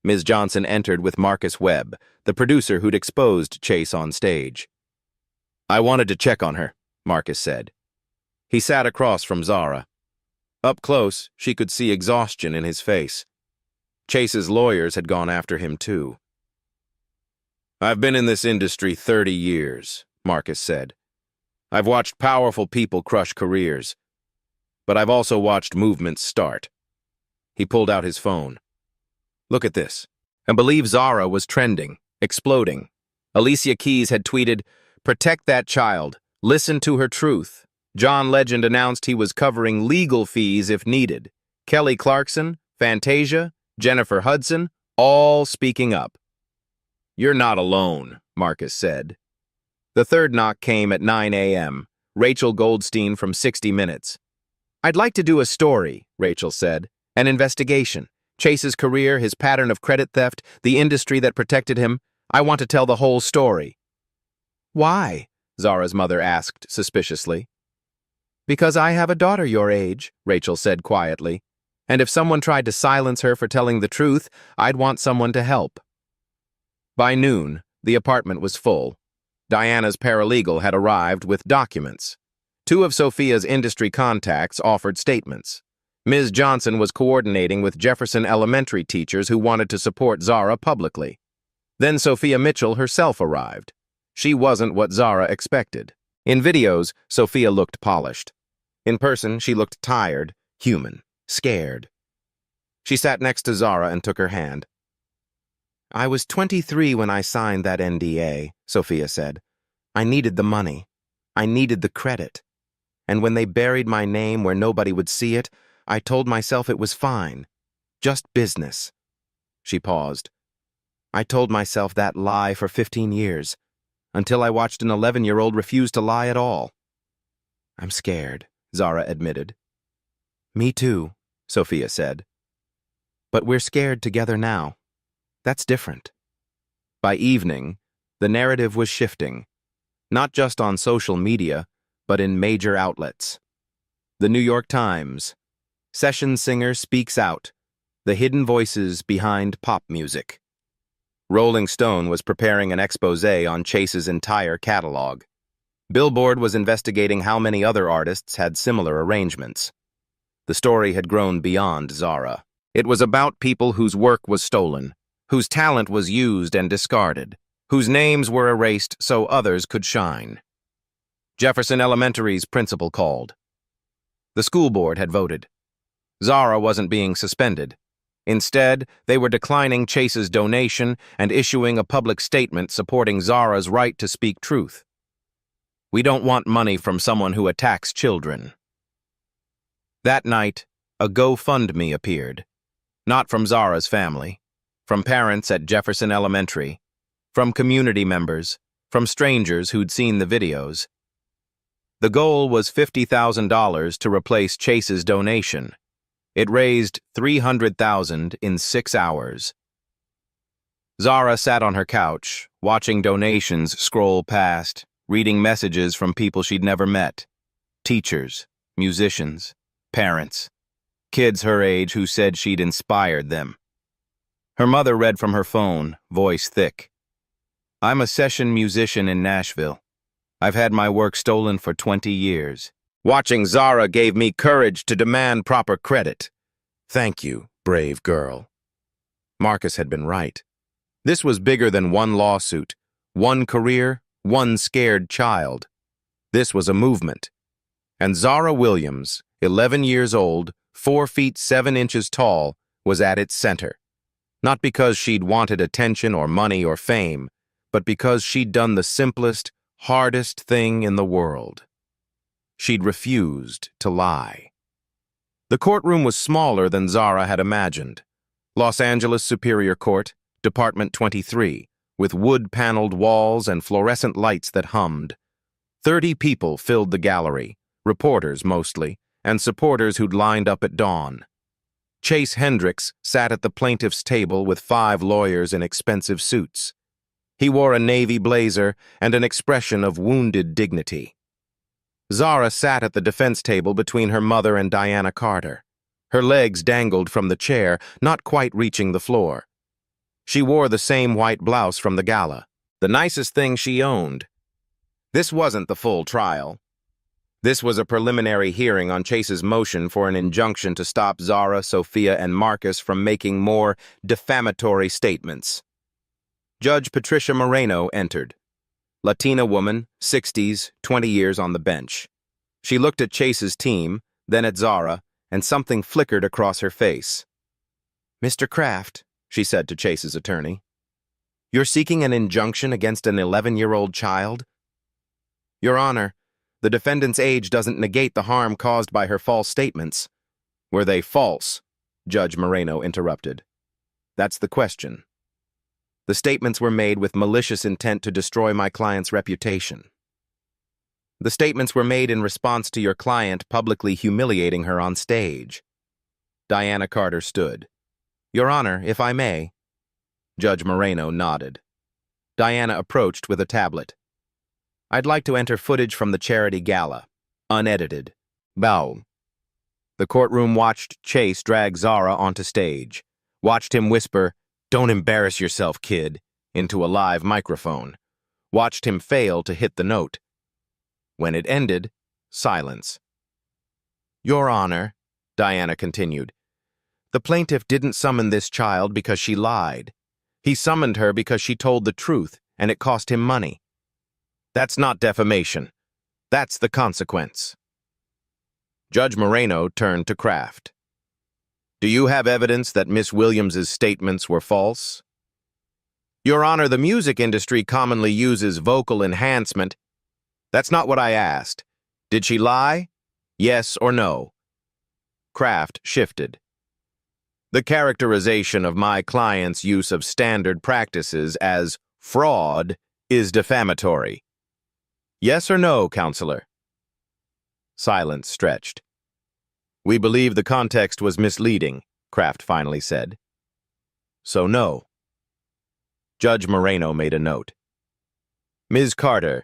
Ms. Johnson entered with Marcus Webb, the producer who'd exposed Chase on stage. "I wanted to check on her," Marcus said. He sat across from Zara. Up close, she could see exhaustion in his face. Chase's lawyers had gone after him too. "I've been in this industry 30 years, Marcus said. "I've watched powerful people crush careers. But I've also watched movements start." He pulled out his phone. "Look at this." And believe Zara was trending, exploding. Alicia Keys had tweeted, "Protect that child. Listen to her truth." John Legend announced he was covering legal fees if needed. Kelly Clarkson, Fantasia, Jennifer Hudson, all speaking up. "You're not alone," Marcus said. The third knock came at 9 a.m. Rachel Goldstein from 60 Minutes. "I'd like to do a story," Rachel said. "An investigation. Chase's career, his pattern of credit theft, the industry that protected him. I want to tell the whole story." "Why?" Zara's mother asked suspiciously. "Because I have a daughter your age," Rachel said quietly. "And if someone tried to silence her for telling the truth, I'd want someone to help." By noon, the apartment was full. Diana's paralegal had arrived with documents. 2 of Sophia's industry contacts offered statements. Ms. Johnson was coordinating with Jefferson Elementary teachers who wanted to support Zara publicly. Then Sophia Mitchell herself arrived. She wasn't what Zara expected. In videos, Sophia looked polished. In person, she looked tired, human, scared. She sat next to Zara and took her hand. "I was 23 when I signed that NDA," Sophia said. "I needed the money. I needed the credit. And when they buried my name where nobody would see it, I told myself it was fine. Just business." She paused. "I told myself that lie for 15 years, until I watched an 11-year-old refuse to lie at all." "I'm scared," Zara admitted. "Me too," Sophia said. "But we're scared together now. That's different." By evening, the narrative was shifting. not just on social media, but in major outlets. The New York Times. Session singer speaks out. The hidden voices behind pop music. Rolling Stone was preparing an exposé on Chase's entire catalog. Billboard was investigating how many other artists had similar arrangements. The story had grown beyond Zara. It was about people whose work was stolen, whose talent was used and discarded, whose names were erased so others could shine. Jefferson Elementary's principal called. The school board had voted. Zara wasn't being suspended. Instead, they were declining Chase's donation and issuing a public statement supporting Zara's right to speak truth. "We don't want money from someone who attacks children." That night, a GoFundMe appeared. Not from Zara's family, from parents at Jefferson Elementary, from community members, from strangers who'd seen the videos. The goal was $50,000 to replace Chase's donation. It raised $300,000 in 6 hours. Zara sat on her couch, watching donations scroll past, reading messages from people she'd never met. Teachers, musicians, parents, kids her age who said she'd inspired them. Her mother read from her phone, voice thick. "I'm a session musician in Nashville. I've had my work stolen for 20 years. Watching Zara gave me courage to demand proper credit. Thank you, brave girl." Marcus had been right. This was bigger than one lawsuit, one career, one scared child. This was a movement. And Zara Williams, 11 years old, 4 feet 7 inches tall, was at its center. Not because she'd wanted attention or money or fame, but because she'd done the simplest, hardest thing in the world. She'd refused to lie. The courtroom was smaller than Zara had imagined. Los Angeles Superior Court, Department 23, with wood-paneled walls and fluorescent lights that hummed. 30 people filled the gallery, reporters mostly, and supporters who'd lined up at dawn. Chase Hendricks sat at the plaintiff's table with 5 lawyers in expensive suits. He wore a navy blazer and an expression of wounded dignity. Zara sat at the defense table between her mother and Diana Carter. Her legs dangled from the chair, not quite reaching the floor. She wore the same white blouse from the gala, the nicest thing she owned. This wasn't the full trial. This was a preliminary hearing on Chase's motion for an injunction to stop Zara, Sophia, and Marcus from making more defamatory statements. Judge Patricia Moreno entered. Latina woman, 60s, 20 years on the bench. She looked at Chase's team, then at Zara, and something flickered across her face. "Mr. Kraft," she said to Chase's attorney, "you're seeking an injunction against an 11-year-old child?" "Your Honor, the defendant's age doesn't negate the harm caused by her false statements." "Were they false?" Judge Moreno interrupted. "That's the question. The statements were made with malicious intent to destroy my client's reputation. The statements were made in response to your client publicly humiliating her on stage." Diana Carter stood. "Your Honor, if I may." Judge Moreno nodded. Diana approached with a tablet. "I'd like to enter footage from the charity gala, unedited." Bow. The courtroom watched Chase drag Zara onto stage, watched him whisper, "Don't embarrass yourself, kid," into a live microphone, watched him fail to hit the note. When it ended, silence. "Your Honor," Diana continued, "the plaintiff didn't summon this child because she lied. He summoned her because she told the truth, and it cost him money. That's not defamation. That's the consequence." Judge Moreno turned to Kraft. "Do you have evidence that Miss Williams's statements were false?" "Your Honor, the music industry commonly uses vocal enhancement." "That's not what I asked. Did she lie? Yes or no?" Kraft shifted. "The characterization of my client's use of standard practices as fraud is defamatory. Yes or no, Counselor?" Silence stretched. "We believe the context was misleading," Kraft finally said. "So no." Judge Moreno made a note. "Ms. Carter,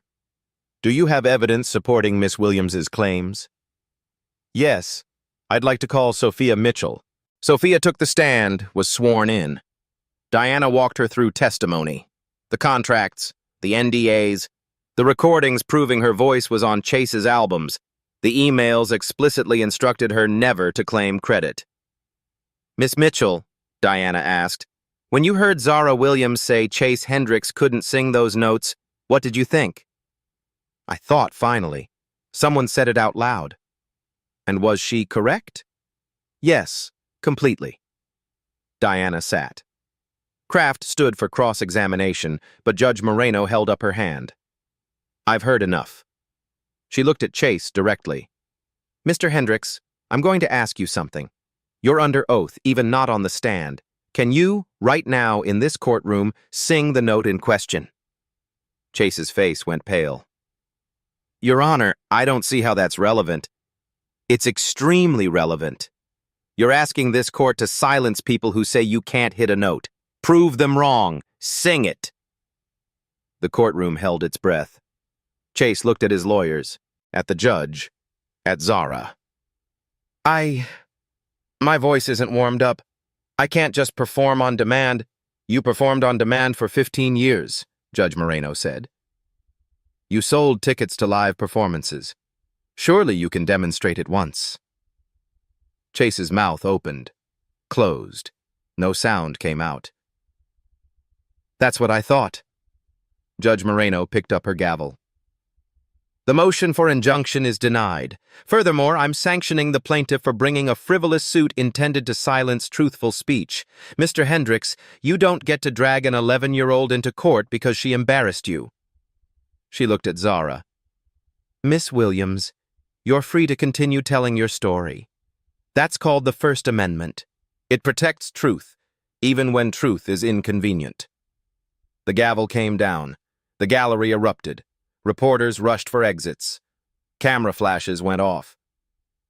Do you have evidence supporting Miss Williams's claims? Yes. I'd like to call Sophia Mitchell. Sophia took the stand, was sworn in. Diana walked her through testimony. The contracts, the NDAs, the recordings proving her voice was on Chase's albums. The emails explicitly instructed her never to claim credit. Miss Mitchell, Diana asked, when you heard Zara Williams say Chase Hendricks couldn't sing those notes, what did you think? I thought, finally. Someone said it out loud. And was she correct? Yes, completely. Diana sat. Kraft stood for cross-examination, but Judge Moreno held up her hand. I've heard enough. She looked at Chase directly. Mr. Hendricks, I'm going to ask you something. You're under oath, even not on the stand. Can you, right now in this courtroom, sing the note in question? Chase's face went pale. Your Honor, I don't see how that's relevant. It's extremely relevant. You're asking this court to silence people who say you can't hit a note. Prove them wrong. Sing it. The courtroom held its breath. Chase looked at his lawyers, at the judge, at Zara. My voice isn't warmed up. I can't just perform on demand. You performed on demand for 15 years, Judge Moreno said. You sold tickets to live performances. Surely you can demonstrate it once. Chase's mouth opened, closed. No sound came out. That's what I thought. Judge Moreno picked up her gavel. The motion for injunction is denied. Furthermore, I'm sanctioning the plaintiff for bringing a frivolous suit intended to silence truthful speech. Mr. Hendricks, you don't get to drag an 11-year-old into court because she embarrassed you. She looked at Zara. Miss Williams, you're free to continue telling your story. That's called the First Amendment. It protects truth, even when truth is inconvenient. The gavel came down. The gallery erupted. Reporters rushed for exits. Camera flashes went off.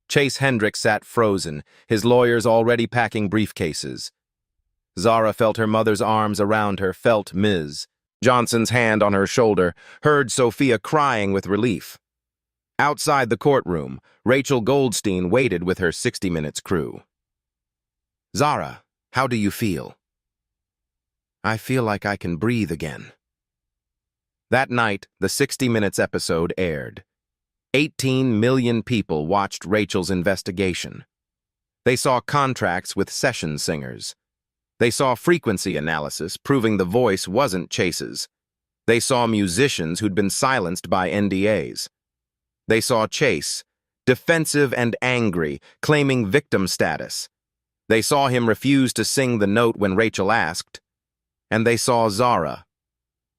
Chase Hendricks sat frozen, his lawyers already packing briefcases. Zara felt her mother's arms around her, felt Ms. Johnson's hand on her shoulder, heard Sophia crying with relief. Outside the courtroom, Rachel Goldstein waited with her 60 Minutes crew. Zara, how do you feel? I feel like I can breathe again. That night, the 60 Minutes episode aired. 18 million people watched Rachel's investigation. They saw contracts with session singers. They saw frequency analysis proving the voice wasn't Chase's. They saw musicians who'd been silenced by NDAs. They saw Chase, defensive and angry, claiming victim status. They saw him refuse to sing the note when Rachel asked. And they saw Zara,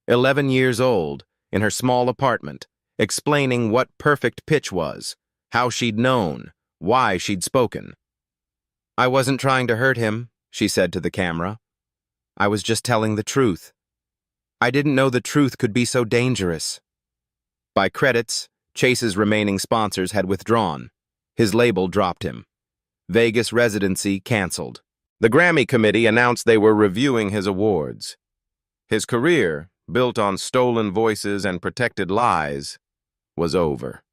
11 years old, in her small apartment, explaining what perfect pitch was, how she'd known, why she'd spoken. I wasn't trying to hurt him, she said to the camera. I was just telling the truth. I didn't know the truth could be so dangerous. By credits, Chase's remaining sponsors had withdrawn. His label dropped him. Vegas residency canceled. The Grammy committee announced they were reviewing his awards. His career, built on stolen voices and protected lies, was over.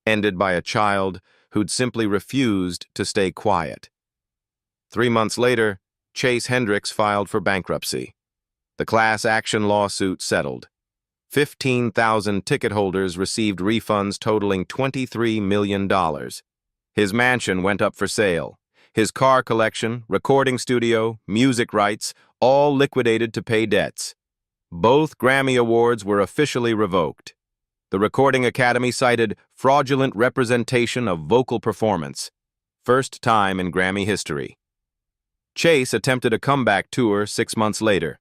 Ended by a child who'd simply refused to stay quiet. 3 months later, Chase Hendricks filed for bankruptcy. The class action lawsuit settled. 15,000 ticket holders received refunds totaling $23 million. His mansion went up for sale. His car collection, recording studio, music rights, all liquidated to pay debts. Both Grammy Awards were officially revoked. The Recording Academy cited fraudulent representation of vocal performance. First time in Grammy history. Chase attempted a comeback tour 6 months later.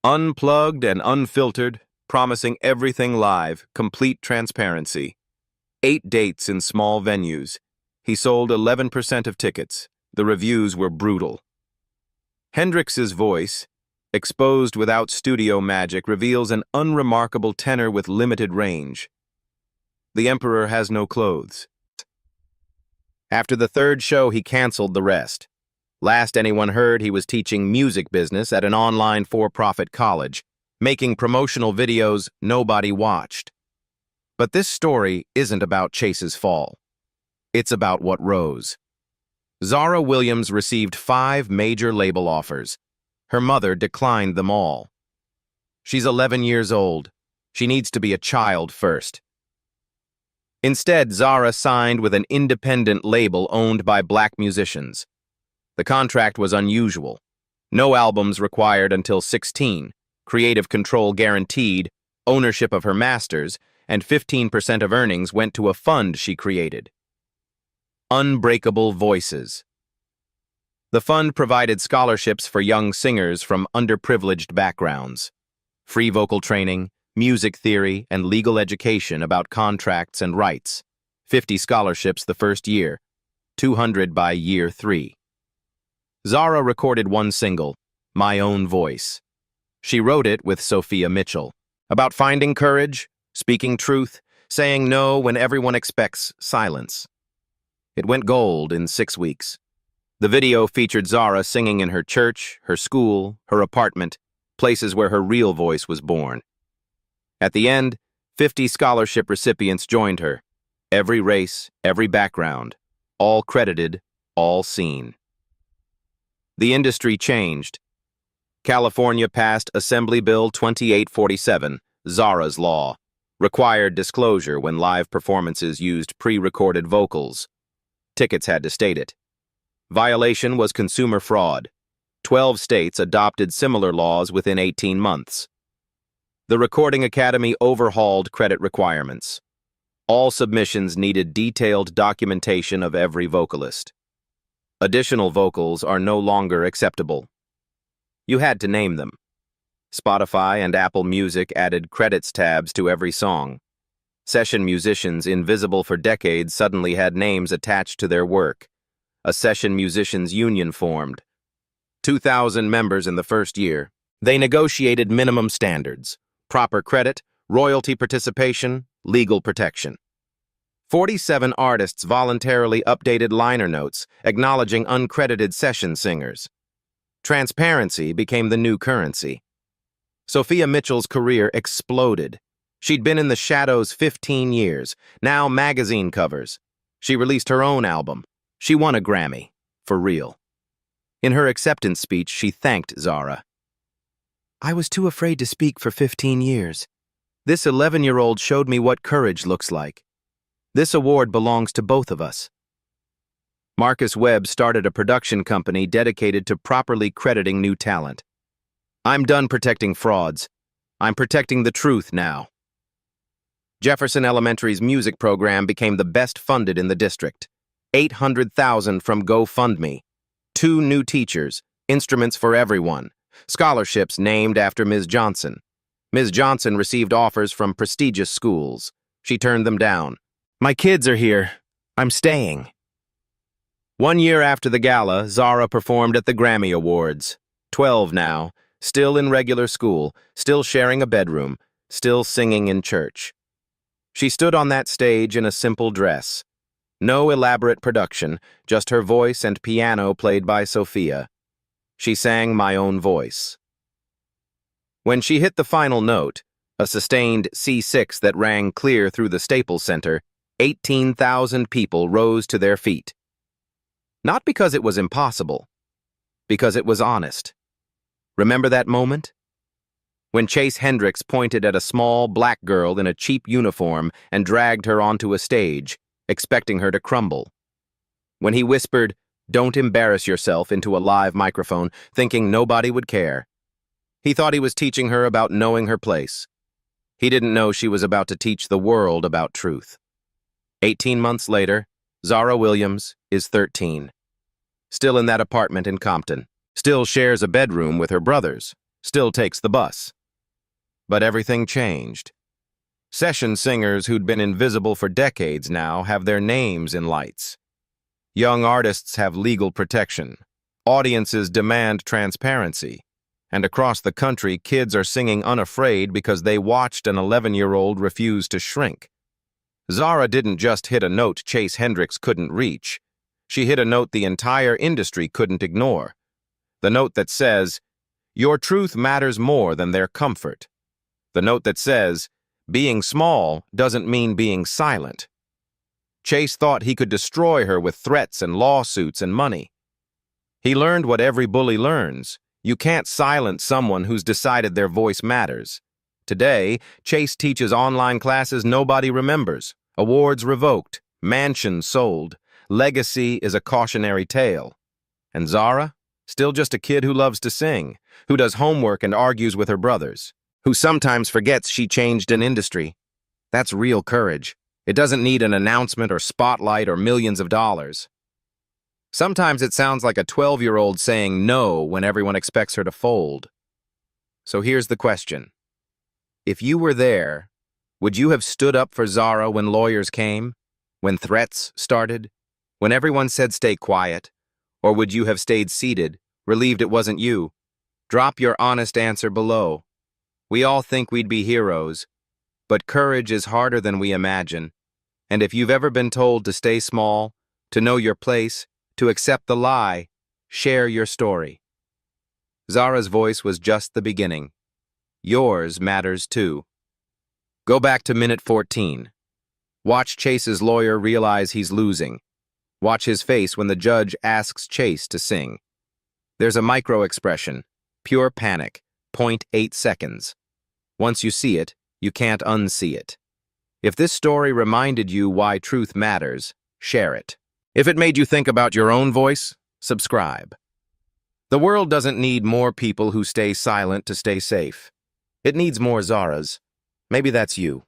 Unplugged and unfiltered, promising everything live, complete transparency. 8 dates in small venues. He sold 11% of tickets. The reviews were brutal. Hendrix's voice, exposed without studio magic, reveals an unremarkable tenor with limited range. The Emperor has no clothes. After the 3rd show, he canceled the rest. Last anyone heard, he was teaching music business at an online for-profit college, making promotional videos nobody watched. But this story isn't about Chase's fall. It's about what rose. Zara Williams received 5 major label offers. Her mother declined them all. She's 11 years old. She needs to be a child first. Instead, Zara signed with an independent label owned by black musicians. The contract was unusual. No albums required until 16, creative control guaranteed, ownership of her masters, and 15% of earnings went to a fund she created. Unbreakable Voices. The fund provided scholarships for young singers from underprivileged backgrounds, free vocal training, music theory, and legal education about contracts and rights. 50 scholarships the first year, 200 by year 3. Zara recorded one single, My Own Voice. She wrote it with Sophia Mitchell, about finding courage, speaking truth, saying no when everyone expects silence. It went gold in 6 weeks. The video featured Zara singing in her church, her school, her apartment, places where her real voice was born. At the end, 50 scholarship recipients joined her. Every race, every background, all credited, all seen. The industry changed. California passed Assembly Bill 2847, Zara's Law, required disclosure when live performances used pre-recorded vocals. Tickets had to state it. Violation was consumer fraud. 12 states adopted similar laws within 18 months. The Recording Academy overhauled credit requirements. All submissions needed detailed documentation of every vocalist. Additional vocals are no longer acceptable. You had to name them. Spotify and Apple Music added credits tabs to every song. Session musicians invisible for decades suddenly had names attached to their work. A session musicians union formed. 2,000 members in the first year. They negotiated minimum standards, proper credit, royalty participation, legal protection. 47 artists voluntarily updated liner notes, acknowledging uncredited session singers. Transparency became the new currency. Sophia Mitchell's career exploded. She'd been in the shadows 15 years, now magazine covers. She released her own album. She won a Grammy, for real. In her acceptance speech, she thanked Zara. I was too afraid to speak for 15 years. This 11-year-old showed me what courage looks like. This award belongs to both of us. Marcus Webb started a production company dedicated to properly crediting new talent. I'm done protecting frauds. I'm protecting the truth now. Jefferson Elementary's music program became the best funded in the district. $800,000 from GoFundMe. 2 new teachers, instruments for everyone, scholarships named after Ms. Johnson. Ms. Johnson received offers from prestigious schools. She turned them down. My kids are here. I'm staying. 1 year after the gala, Zara performed at the Grammy Awards. 12 now, still in regular school, still sharing a bedroom, still singing in church. She stood on that stage in a simple dress. No elaborate production, just her voice and piano played by Sophia. She sang My Own Voice. When she hit the final note, a sustained C6 that rang clear through the Staples Center, 18,000 people rose to their feet. Not because it was impossible, because it was honest. Remember that moment? When Chase Hendricks pointed at a small black girl in a cheap uniform and dragged her onto a stage, expecting her to crumble. When he whispered, "Don't embarrass yourself," into a live microphone, thinking nobody would care. He thought he was teaching her about knowing her place. He didn't know she was about to teach the world about truth. 18 months later, Zara Williams is 13. Still in that apartment in Compton. Still shares a bedroom with her brothers. Still takes the bus. But everything changed. Session singers who'd been invisible for decades now have their names in lights. Young artists have legal protection. Audiences demand transparency. And across the country, kids are singing unafraid because they watched an 11-year-old refuse to shrink. Zara didn't just hit a note Chase Hendricks couldn't reach. She hit a note the entire industry couldn't ignore. The note that says, your truth matters more than their comfort. The note that says, Being small doesn't mean being silent. Chase thought he could destroy her with threats and lawsuits and money. He learned what every bully learns. You can't silence someone who's decided their voice matters. Today, Chase teaches online classes nobody remembers, awards revoked, mansions sold. Legacy is a cautionary tale. And Zara? Still just a kid who loves to sing, who does homework and argues with her brothers, who sometimes forgets she changed an industry. That's real courage. It doesn't need an announcement or spotlight or millions of dollars. Sometimes it sounds like a 12-year-old saying no when everyone expects her to fold. So here's the question. If you were there, would you have stood up for Zara when lawyers came? When threats started? When everyone said stay quiet? Or would you have stayed seated, relieved it wasn't you? Drop your honest answer below. We all think we'd be heroes, but courage is harder than we imagine. And if you've ever been told to stay small, to know your place, to accept the lie, share your story. Zara's voice was just the beginning. Yours matters too. Go back to minute 14. Watch Chase's lawyer realize he's losing. Watch his face when the judge asks Chase to sing. There's a micro-expression, pure panic, 0.8 seconds. Once you see it, you can't unsee it. If this story reminded you why truth matters, share it. If it made you think about your own voice, subscribe. The world doesn't need more people who stay silent to stay safe. It needs more Zaras. Maybe that's you.